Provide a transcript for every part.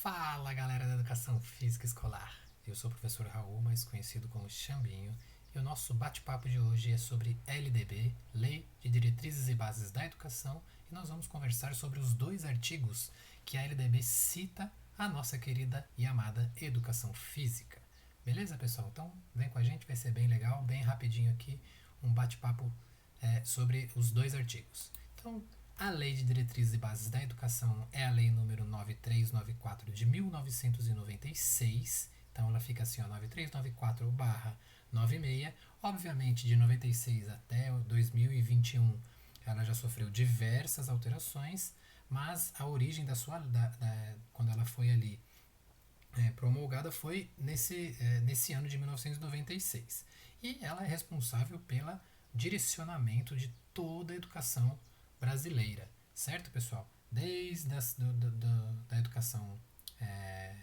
Fala galera da Educação Física Escolar, eu sou o professor Raul, mais conhecido como Xambinho, e o nosso bate-papo de hoje é sobre LDB, Lei de Diretrizes e Bases da Educação, e nós vamos conversar sobre os dois artigos que a LDB cita a nossa querida e amada Educação Física. Beleza, pessoal? Então vem com a gente, vai ser bem legal, bem rapidinho aqui, um bate-papo sobre os dois artigos. Então, a Lei de Diretrizes e Bases da Educação é a Lei número 9394 de 1996. Então ela fica assim, ó, 9394/96. Obviamente, de 96 até 2021, ela já sofreu diversas alterações, mas a origem quando ela foi ali promulgada foi nesse ano de 1996. E ela é responsável pelo direcionamento de toda a educação brasileira, certo, pessoal? Desde da educação é,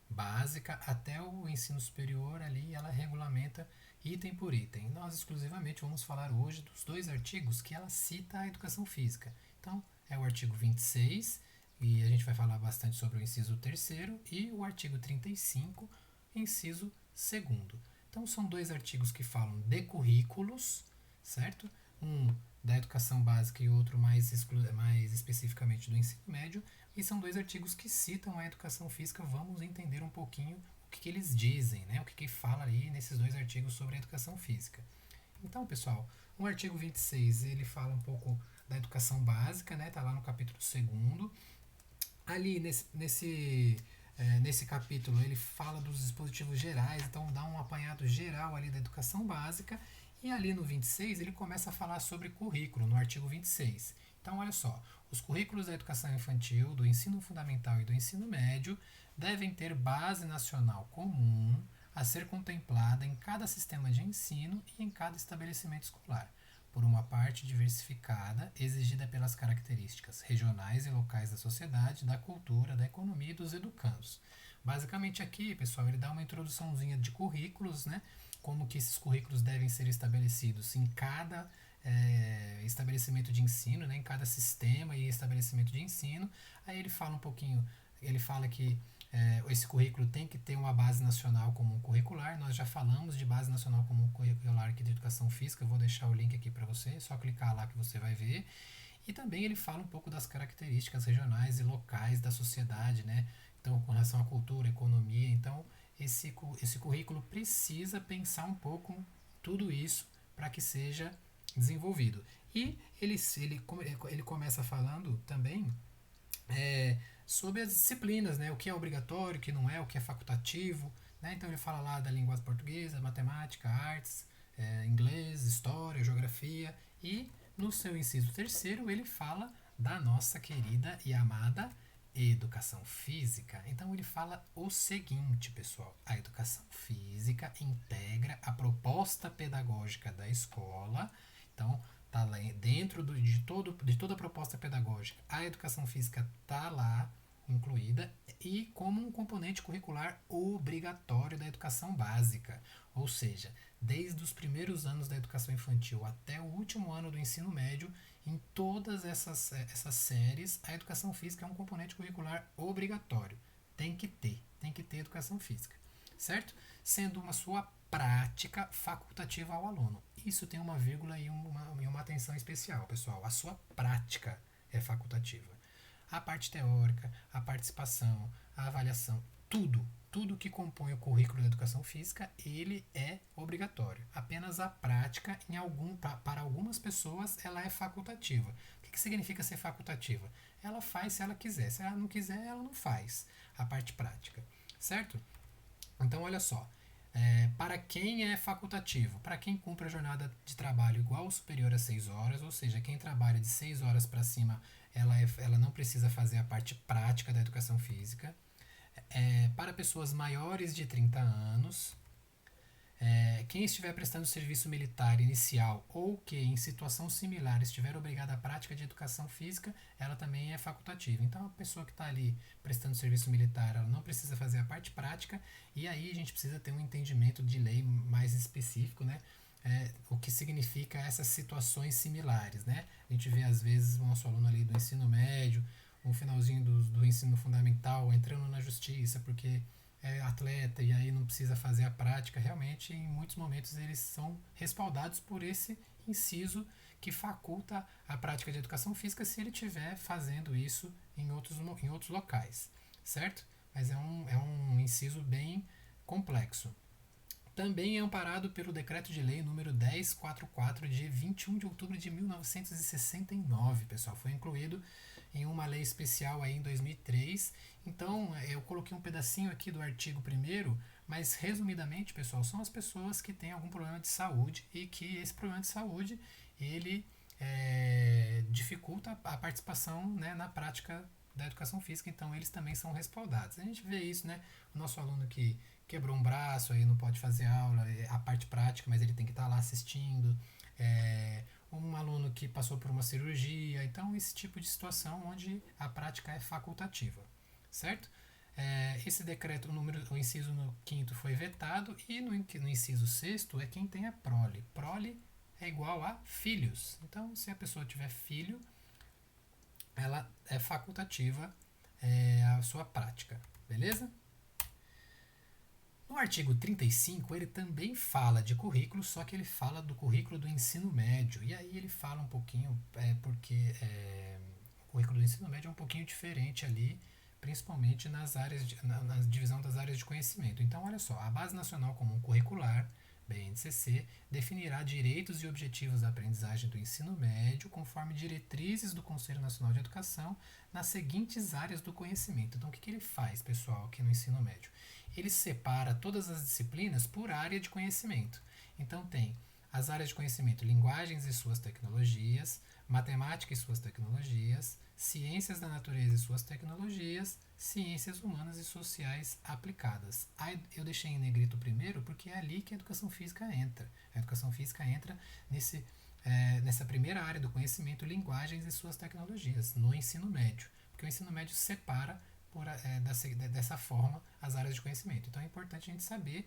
básica até o ensino superior, ali ela regulamenta item por item. Nós exclusivamente vamos falar hoje dos dois artigos que ela cita a educação física. Então, é o artigo 26, e a gente vai falar bastante sobre o inciso terceiro, e o artigo 35, inciso segundo. Então, são dois artigos que falam de currículos, certo? Um da educação básica e outro mais especificamente do ensino médio, e são dois artigos que citam a educação física. Vamos entender um pouquinho o que eles dizem, né? O que fala ali nesses dois artigos sobre a educação física. Então, pessoal, o artigo 26 ele fala um pouco da educação básica, né? Tá lá no capítulo 2º. Ali nesse capítulo ele fala dos dispositivos gerais, então dá um apanhado geral ali da educação básica, e ali no 26 ele começa a falar sobre currículo, no artigo 26. Então olha só, os currículos da educação infantil, do ensino fundamental e do ensino médio devem ter base nacional comum a ser contemplada em cada sistema de ensino e em cada estabelecimento escolar, por uma parte diversificada, exigida pelas características regionais e locais da sociedade, da cultura, da economia e dos educandos. Basicamente aqui, pessoal, ele dá uma introduçãozinha de currículos, né? Como que esses currículos devem ser estabelecidos em cada estabelecimento de ensino, né? Em cada sistema e estabelecimento de ensino. Aí ele fala um pouquinho, ele fala que esse currículo tem que ter uma base nacional comum curricular. Nós já falamos de base nacional comum curricular aqui de educação física, eu vou deixar o link aqui para você, é só clicar lá que você vai ver. E também ele fala um pouco das características regionais e locais da sociedade, né? Então, com relação à cultura, economia, então esse currículo precisa pensar um pouco tudo isso para que seja desenvolvido. E ele começa falando também sobre as disciplinas, né? O que é obrigatório, o que não é, o que é facultativo, né? Então ele fala lá da língua portuguesa, matemática, artes, inglês, história, geografia, e no seu inciso terceiro ele fala da nossa querida e amada educação física. Então ele fala o seguinte, pessoal: a educação física integra a proposta pedagógica da escola. Então tá lá dentro de toda a proposta pedagógica, a educação física tá lá incluída, e como um componente curricular obrigatório da educação básica, ou seja, desde os primeiros anos da educação infantil até o último ano do ensino médio, em todas essas séries, a educação física é um componente curricular obrigatório. Tem que ter educação física, certo? Sendo uma sua prática facultativa ao aluno. Isso tem uma vírgula e uma atenção especial, pessoal. A sua prática é facultativa. A parte teórica, a participação, a avaliação, tudo que compõe o currículo da educação física, ele é obrigatório. Apenas a prática, para algumas pessoas, ela é facultativa. O que significa ser facultativa? Ela faz se ela quiser. Se ela não quiser, ela não faz a parte prática, certo? Então, olha só. Para quem é facultativo? Para quem cumpre a jornada de trabalho igual ou superior a 6 horas, ou seja, quem trabalha de 6 horas para cima, ela não precisa fazer a parte prática da educação física. Para pessoas maiores de 30 anos, quem estiver prestando serviço militar inicial ou que em situação similar estiver obrigada à prática de educação física, ela também é facultativa. Então a pessoa que está ali prestando serviço militar, ela não precisa fazer a parte prática, e aí a gente precisa ter um entendimento de lei mais específico, né? O que significa essas situações similares, né? A gente vê às vezes o nosso aluno ali do ensino médio, no finalzinho do ensino fundamental, entrando na justiça, porque é atleta e aí não precisa fazer a prática, realmente em muitos momentos eles são respaldados por esse inciso que faculta a prática de educação física se ele estiver fazendo isso em outros locais, certo? Mas é um inciso bem complexo. Também é amparado pelo Decreto de Lei número 1044 de 21 de outubro de 1969, pessoal. Foi incluído em uma lei especial aí em 2003. Então, eu coloquei um pedacinho aqui do artigo 1º, mas resumidamente, pessoal, são as pessoas que têm algum problema de saúde e que esse problema de saúde, ele dificulta a participação, né, na prática da educação física, então eles também são respaldados. A gente vê isso, né? O nosso aluno que quebrou um braço, aí não pode fazer aula, a parte prática, mas ele tem que estar lá assistindo. Um aluno que passou por uma cirurgia, então esse tipo de situação onde a prática é facultativa, certo? Esse decreto, o inciso no 5º foi vetado e no inciso 6º é quem tem a prole. Prole é igual a filhos. Então, se a pessoa tiver filho, ela é facultativa a sua prática, beleza? No artigo 35, ele também fala de currículo, só que ele fala do currículo do ensino médio. E aí ele fala um pouquinho, porque o currículo do ensino médio é um pouquinho diferente ali, principalmente na divisão das áreas de conhecimento. Então, olha só, a Base Nacional Comum Curricular, BNCC, definirá direitos e objetivos da aprendizagem do ensino médio conforme diretrizes do Conselho Nacional de Educação nas seguintes áreas do conhecimento. Então, o que ele faz, pessoal, aqui no ensino médio? Ele separa todas as disciplinas por área de conhecimento. Então, tem as áreas de conhecimento, linguagens e suas tecnologias, matemática e suas tecnologias, ciências da natureza e suas tecnologias, ciências humanas e sociais aplicadas. Aí eu deixei em negrito primeiro porque é ali que a educação física entra. A educação física entra nessa primeira área do conhecimento, linguagens e suas tecnologias, no ensino médio. Porque o ensino médio separa dessa forma as áreas de conhecimento. Então é importante a gente saber,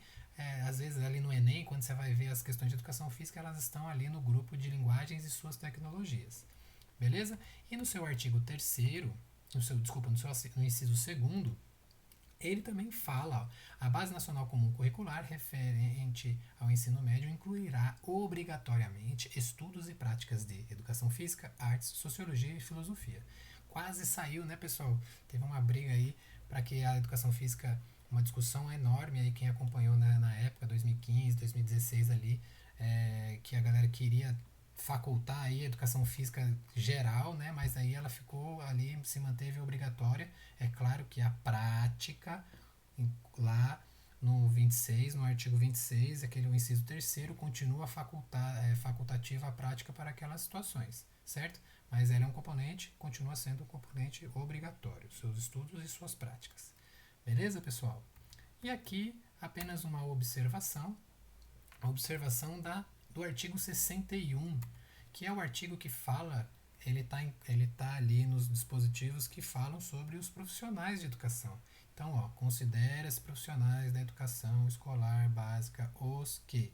às vezes ali no Enem, quando você vai ver as questões de educação física, elas estão ali no grupo de linguagens e suas tecnologias. Beleza? E no seu artigo 3º, no inciso 2º, ele também fala, ó, a Base Nacional Comum Curricular referente ao ensino médio incluirá obrigatoriamente estudos e práticas de educação física, artes, sociologia e filosofia. Quase saiu, né, pessoal? Teve uma briga aí para que a educação física, uma discussão enorme aí, quem acompanhou na época, 2015, 2016 ali, que a galera queria facultar aí a educação física geral, né? Mas aí ela ficou ali, se manteve obrigatória. É claro que a prática, lá no 26, no artigo 26, aquele inciso 3º, continua facultativa a prática para aquelas situações, certo? Mas ela é um componente, continua sendo um componente obrigatório, seus estudos e suas práticas. Beleza, pessoal? E aqui apenas uma observação, a observação do artigo 61, que é o artigo que fala, ele tá ali nos dispositivos que falam sobre os profissionais de educação. Então, ó, considera-se profissionais da educação escolar básica os que,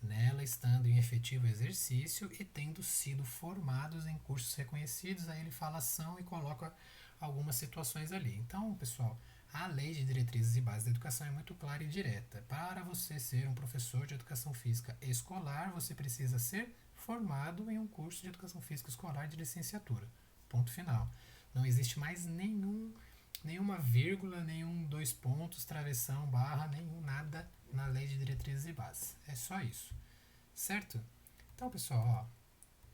nela estando em efetivo exercício e tendo sido formados em cursos reconhecidos, aí ele fala ação e coloca algumas situações ali. Então, pessoal, a Lei de Diretrizes e Bases da Educação é muito clara e direta. Para você ser um professor de educação física escolar, você precisa ser formado em um curso de educação física escolar de licenciatura. Ponto final. Não existe mais nenhuma vírgula, nenhum dois pontos, travessão, barra, nenhum nada na Lei de Diretrizes e Bases. É só isso. Certo? Então, pessoal, ó,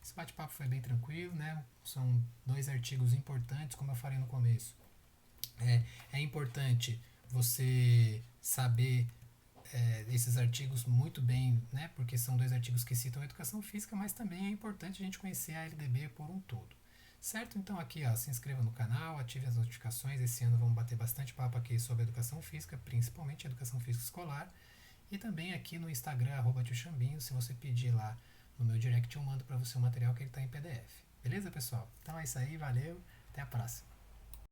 esse bate-papo foi bem tranquilo, né? São 2 artigos importantes, como eu falei no começo. É importante você saber esses artigos muito bem, né? Porque são 2 artigos que citam a educação física, mas também é importante a gente conhecer a LDB por um todo. Certo? Então aqui, ó, se inscreva no canal, ative as notificações. Esse ano vamos bater bastante papo aqui sobre educação física, principalmente educação física escolar. E também aqui no Instagram, @tioxambinho, se você pedir lá no meu direct, eu mando para você o material que ele está em PDF. Beleza, pessoal? Então é isso aí, valeu, até a próxima.